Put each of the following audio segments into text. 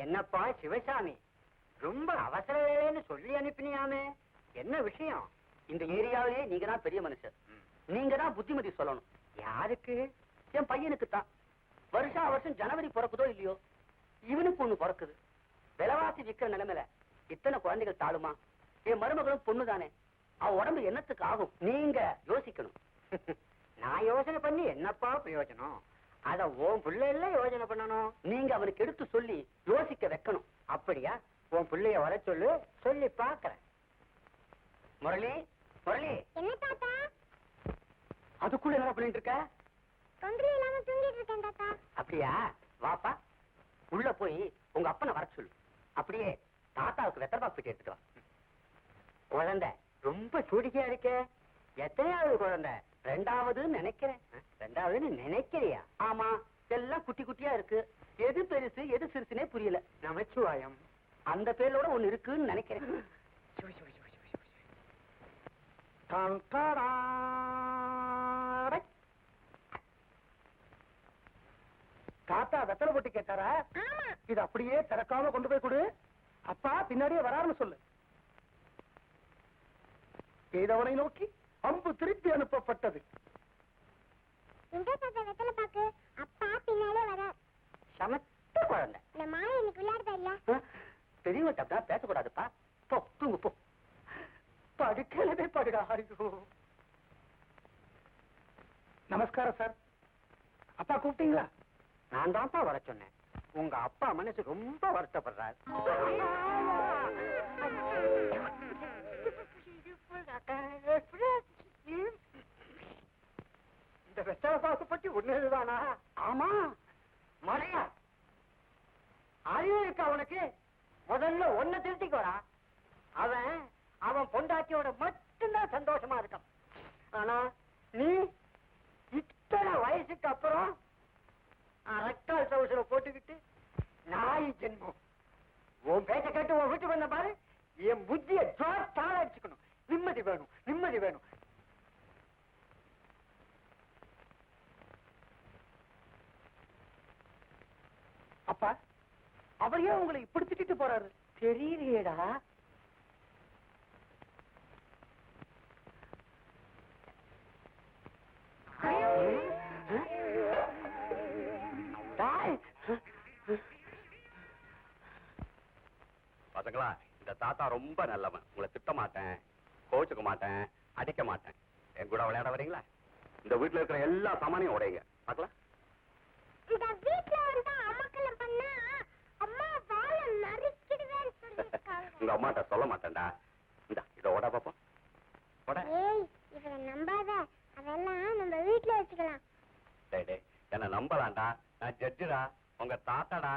என்னப்பா சிவசாமி, ரொம்ப அவசர வேலைன்னு சொல்லி அனுப்பினியாமே, என்ன விஷயம்? இந்த ஏரியாவிலேயே நீங்க தான் பெரிய மனுஷர். நீங்க தான் புத்திமதி சொல்லணும். யாருக்கு? என் பையனுக்கு தான். வருஷம் ஜனவரி பிறக்குதோ இல்லையோ, இவனுக்கு ஒண்ணு பிறக்குது. விலைவாசி விற்கிற நிலைமையில இத்தனை குழந்தைகள் தாழுமா? என் மருமகளும் பொண்ணுதானே, அவன் உடம்பு என்னத்துக்கு ஆகும்? நீங்க யோசிக்கணும். நான் யோசனை பண்ணி என்னப்பா பிரயோஜனம்? அத உன் பிள்ளை எல்லாம் யோசனை பண்ணணும். நீங்க அவனுக்கு எடுத்து சொல்லி யோசிக்க வைக்கணும். அப்படியா? உன் பிள்ளைய வர சொல்லு, சொல்லி பாக்குறேன். முரளி, முரளி. என்ன தாத்தா? அதுக்குள்ள என்ன பண்ணிட்டு இருக்க? தொந்தரவு இல்லாம தூங்கிட்டு இருக்கேன் தாத்தா. அப்படியா? வாப்பா, உள்ள போய் உங்க அப்பனை வர சொல்லு. அப்படியே தாத்தாவுக்கு வெத்தலை பாக்கு எடுத்துட்டு வா. குழந்தை ரொம்ப சூடிக்கையா இருக்கே. எத்தனையாவது குழந்தை? ரெண்டாவதுன்னு நினைக்கிறேன். ரெண்டாவதுன்னு நினைக்கிறியா? ஆமா, எல்லாம் குட்டி குட்டியா இருக்கு. எது பெருசு எது சிறுசுனே புரியல. நமச்சிவாயம். அந்த பேரோட ஒண்ணு இருக்குன்னு நினைக்கிறேன். தாத்தா வெத்தலை போட்டு கேட்டாரா? ஆமா. இது அப்படியே திறக்காம கொண்டு போய் கொடு. அப்பா பின்னாடியே வராருன்னு சொல்லு. ஏதவனை நோக்கி அம்பு திருப்பி அனுப்பப்பட்டது. இந்த தாத்தா வெத்தலை பாக்கு. அப்பா பின்னாலே வர. சமத்த குழந்தை. இந்த மாலை இன்னைக்கு விளையாடுதா இல்ல? பெரியவங்க அப்படின்னா பேசக்கூடாதுப்பா. போ தூங்கு போ. படுக்கலவே படுடா. ஐயோ. நமஸ்காரம் சார். அப்பா கூப்பிட்டீங்களா? நான் தான்ப்பா வர சொன்னேன். உங்க அப்பா மனசு ரொம்ப வருத்தப்படுறாரு. இந்த வெத்தலை பாக்கு பற்றி ஒண்ணுதானா? ஆமா, மழையா அறிவு இருக்கா உனக்கு? முதல்ல ஒன்ன திருத்திக்கு வரா. அவன் பொண்டாட்டியோட மட்டும்தான் சந்தோஷமா இருக்கான். ஆனா நீ இத்தனை வயசுக்கு அப்புறம் அரக்கால் சவுசர போட்டுக்கிட்டு நாய் ஜென்மம். உன் பேச்ச கேட்டு உன் வீட்டுக்கு வந்த பாரு, என் புத்திய ஜோத்தால அடிச்சுக்கணும். நிம்மதி வேணும், நிம்மதி வேணும். அப்பா, அவர் ஏன் உங்களை இப்படி திட்டிட்டு போறாரு? தெரியலையேடா. பசங்களா, இந்த தாத்தா ரொம்ப நல்லவன். உங்களை திட்ட மாட்டேன், கோச்சுக்க மாட்டேன், அடிக்க மாட்டேன். என் கூட விளையாட வரீங்களா? இந்த வீட்டுல இருக்கிற எல்லா சாமானையும் உடையுங்க பாக்கலாம். இந்த வீட்ல வந்து அமக்கலம் பண்ணா அம்மா வாள நறுக்கிடுவேன்னு சொல்லிருக்காங்க. உங்க அம்மாட்ட சொல்ல மாட்டேன்டா. இந்த இத ஓட பாப்போம். ஏய், இவரை நம்பாத. அதெல்லாம் நம்ம வீட்ல வச்சுக்கலாம். டேய் டேய், என்ன நம்பலாம்டா. நான் ஜட்ஜுடா, உங்க தாத்தாடா.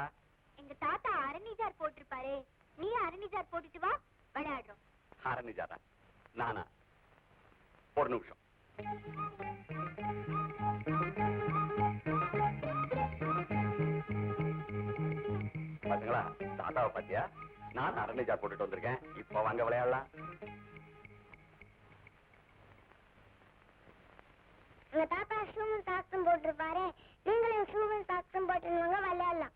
எங்க தாத்தா அரணிஜார் போட்டிருப்பாரு. நீ அரணிஜார் போட்டுட்டு வா, விளையாடுறோம். ஆரம்பிச்சாரா? நானா? ஒரு நிமிஷம். பாத்தீங்களா, தாத்தாவை பாத்தியா? நான் அரணிஜா போட்டுட்டு வந்திருக்கேன். இப்ப வாங்க விளையாடலாம். எங்க தாத்தா ஷூவும் சாக்ஸும் போட்டிருப்பாரு. நீங்களும் ஷூவும் சாக்ஸும் போட்டுருவாங்க, விளையாடலாம்.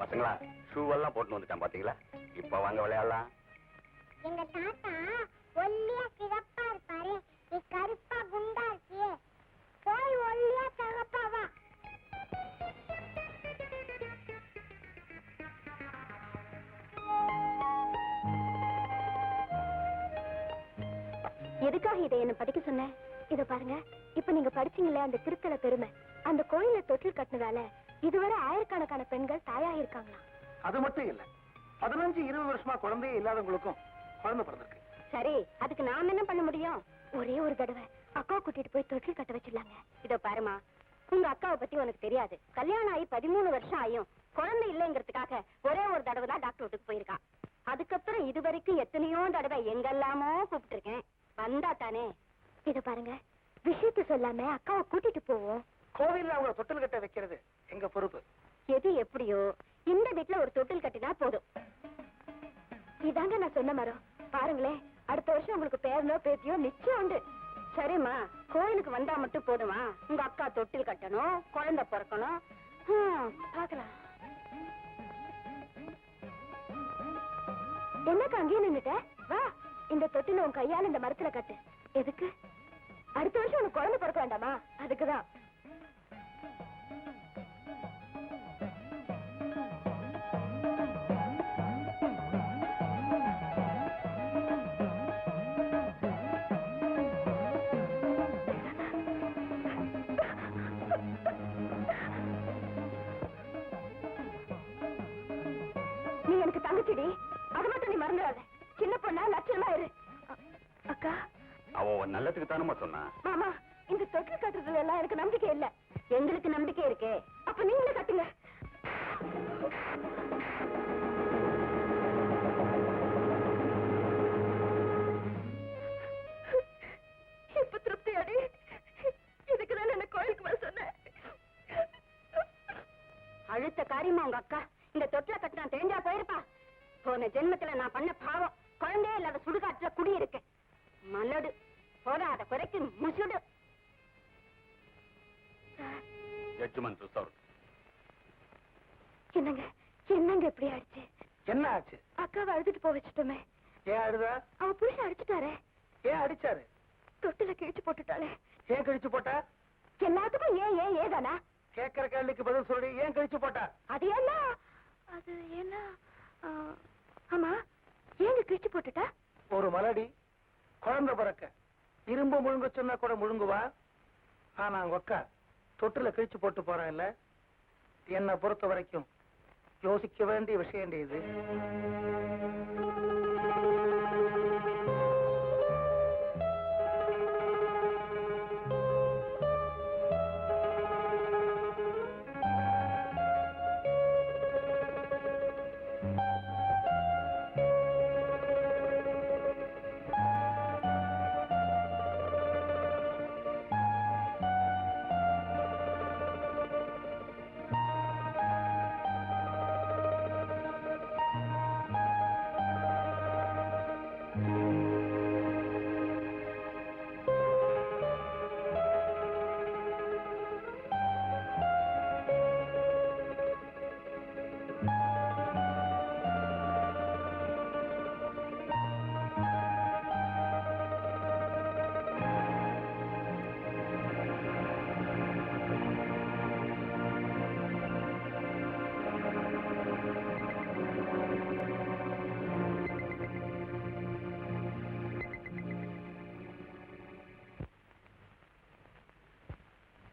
பசங்களா, ஷூ எல்லாம் போட்டு வந்துட்டேன் பாத்தீங்களா? இப்ப வாங்க விளையாடலாம். எங்க தாத்தா ஒல்லியா சிகப்பா இருப்பாரு. நீ கருப்பா குண்டா இருக்கியே, போய் ஒல்லியா சிகப்பா வா. எதுக்காக இதை என்ன படிக்க சொன்ன? இத பாருங்க, இப்ப நீங்க படிச்சீங்களே அந்த திருத்தல பெருமை, அந்த கோயில தொட்டில் கட்டினதால இதுவரை ஆயிரக்கணக்கான பெண்கள் தாயாக இருக்காங்களாம். அது மட்டும் இல்ல, 15-20 வருஷமா குழந்தையே இல்லாதவங்களுக்கும் குழந்தை பிறந்திருக்கு. சரி, அதுக்கு நாம என்ன பண்ண முடியும்? ஒரே ஒரு தடவை அக்காவை கூட்டிட்டு போய் தொட்டில் கட்ட வச்சிடலாங்க. இதோ பாருமா, உங்க அக்காவை பத்தி உனக்கு தெரியாது. கல்யாணம் ஆகி 13 வருஷம் ஆயும் குழந்தை இல்லைங்கிறதுக்காக ஒரே ஒரு தடவை தான் டாக்டர் வீட்டுக்கு போயிருக்கா. அதுக்கப்புறம் இது வரைக்கும் எத்தனையோ தடவை எங்கெல்லாமோ கூப்பிட்டு இருக்கேன், வந்தா தானே. இத பாருங்க, விஷயத்த சொல்லாம அக்காவை கூட்டிட்டு போவோம். கோவில்ல அவங்க தொட்டில் கட்ட வைக்கிறது எங்க பொறுப்பு. எது எப்படியோ இந்த வீட்டுல ஒரு தொட்டில் கட்டினா போதும். இதாங்க நான் சொன்ன மரம். பாருங்களேன், அடுத்த வருஷம் உங்களுக்கு பேரனோ பேத்தியோ நிச்சயம் உண்டு. சரிம்மா, கோயிலுக்கு வந்தா மட்டும் போதுமா? உங்க அக்கா தொட்டில் கட்டணும், குழந்தை பிறக்கணும். பாக்கலாம். என்னக்கா அங்கேயே நின்னுட்ட? வா, இந்த தொட்டில உன் கையால இந்த மரத்துல கட்டு. எதுக்கு? அடுத்த வருஷம் உனக்கு குழந்தை பிறக்க வேண்டாமா? அதுக்குதான். நீ எனக்கு தங்கச்சிடி, அது மட்டும் நீ மறந்துடாத. சின்ன பொண்ணா லட்சணமா இரு. அக்கா, அவன் நல்லதுக்கு தானமா சொன்னா. மாமா, இந்த தொட்டில் கட்டுறதுல எல்லாம் எனக்கு நம்பிக்கை இல்ல. எங்களுக்கு நம்பிக்கை இருக்கு. அப்ப நீங்களே கட்டுங்க. இப்ப திருப்தி அடி. இதுக்குதான் என்ன கோயிலுக்கு வர சொன்னேன். அழுத்த காரியமா உங்க அக்கா இந்த தொட்டில கட்டினா தெரிஞ்சா போயிருப்பா. போன ஜென்மத்துல நான் பண்ண பாவம். குழந்தையே இல்லாத சுடுகாட்டுல குடியிருக்கு. மலடு போதாத குறைக்கு முசுடு. Judgement reserve. என்னங்க என்னங்க இப்படி ஆயிடுச்சு? என்ன ஆச்சு? அக்காவை அழுதுட்டு போக வச்சுட்டோமே. ஏன் அழுதா? அவ புருஷன் அடிச்சுட்டாரே. ஏன் அடிச்சாரு? தொட்டில கிழிச்சு போட்டுட்டாளே. ஏன் கழிச்சு போட்டா? எல்லாத்துக்கும் ஏன் ஏன் ஏதானா? கேட்கிற கேள்விக்கு பதில் சொல்லி ஏன் கழிச்சு போட்டா? அது என்ன? அது என்ன? ஆமா, ஏங்க கிழிச்சு போட்டுட்டா? ஒரு மலடி குழந்தை பிறக்க இரும்பு முழுங்க சொன்னா கூட முழுங்குவா. ஆனா அவங்க அக்கா தொட்டில கிழிச்சு போட்டு போறான் இல்ல. என்னை பொறுத்த வரைக்கும் யோசிக்க வேண்டிய விஷயம் இது.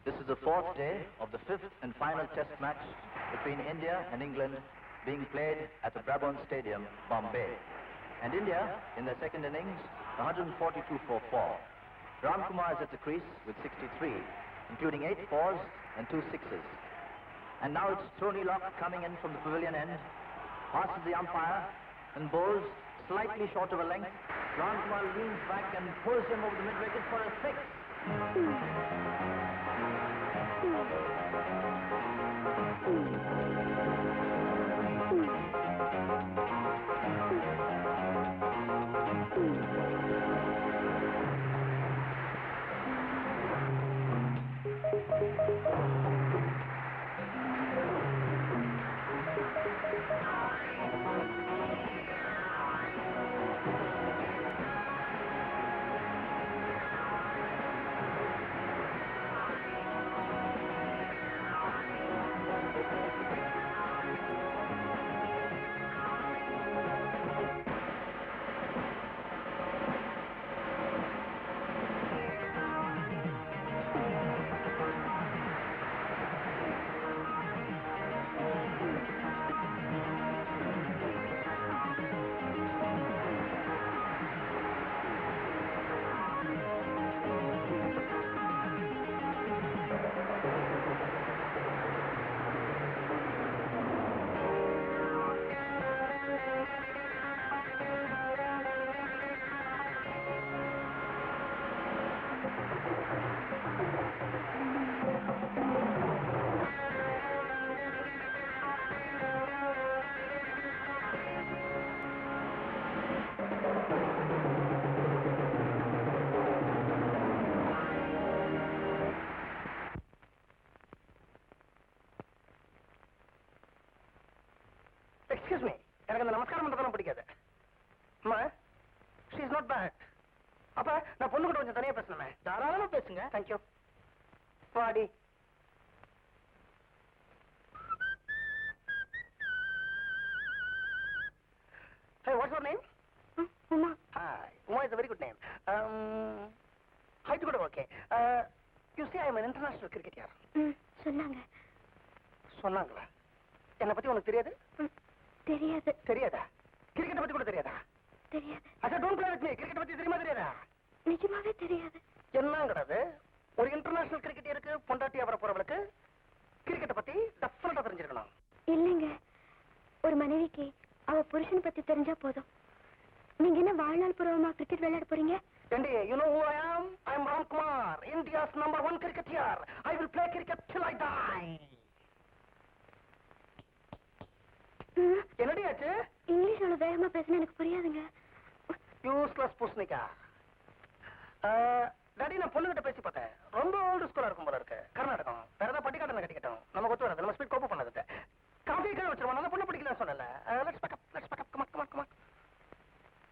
This is the fourth day of the fifth and final test match between India and England being played at the Brabourne Stadium, Bombay. And India, in their second innings, 142 for 4. Ramkumar is at the crease with 63, including 8 fours and 2 sixes. And now it's Tony Locke coming in from the pavilion end, passes the umpire and bowls slightly short of a length. Ramkumar leans back and pulls him over the mid-wicket for a 6. Not bad. அப்ப நான் பொண்ணு கூட கொஞ்சம் தனியா பேசணுமே. தாராளமா பேசுங்க. Thank you. வாடி. Hey, what's your name? Uma. Hi. Uma is a very good name. Height கூட okay. You see, I am an international cricketer. சொன்னாங்க. சொன்னாங்களா? என்னை பத்தி உனக்கு தெரியாது? தெரியாது. தெரியாதா? கிரிக்கெட் பத்தி கூட தெரியாதா? தெரியாது. அச்சா, don't play with me. Cricket பத்தி தெரியுமா தெரியாதா? நிஜமாவே தெரியாது. என்னங்கிறது ஒரு இன்டர்நேஷனல் கிரிக்கெட்டருக்கு பொண்டாட்டியா வர போறவளுக்கு கிரிக்கெட்டை பத்தி டெஃபினட்டா தெரிஞ்சிருக்கணும். இல்லைங்க, ஒரு மனைவிக்கு அவ புருஷனை பத்தி தெரிஞ்சா போதும். நீங்க என்ன வாழ்நாள் பூர்வமா கிரிக்கெட் விளையாட போறீங்க? Andy, you know who I am? I am Ram Kumar, India's #1 cricketer. I will play cricket till I die. என்னடி ஆச்சு? இங்கிலீஷ் அவ்வளவு வேகமா பேசினா எனக்கு புரியாதுங்க. யூஸ்லெஸ் பூசணிக்கா. டாடி, நான் பொண்ணுகிட்ட பேசி பார்த்தேன். ரொம்ப ஓல்டு ஸ்கூலா இருக்கும் போல இருக்கு. கர்நாடகம். வேற ஏதாவது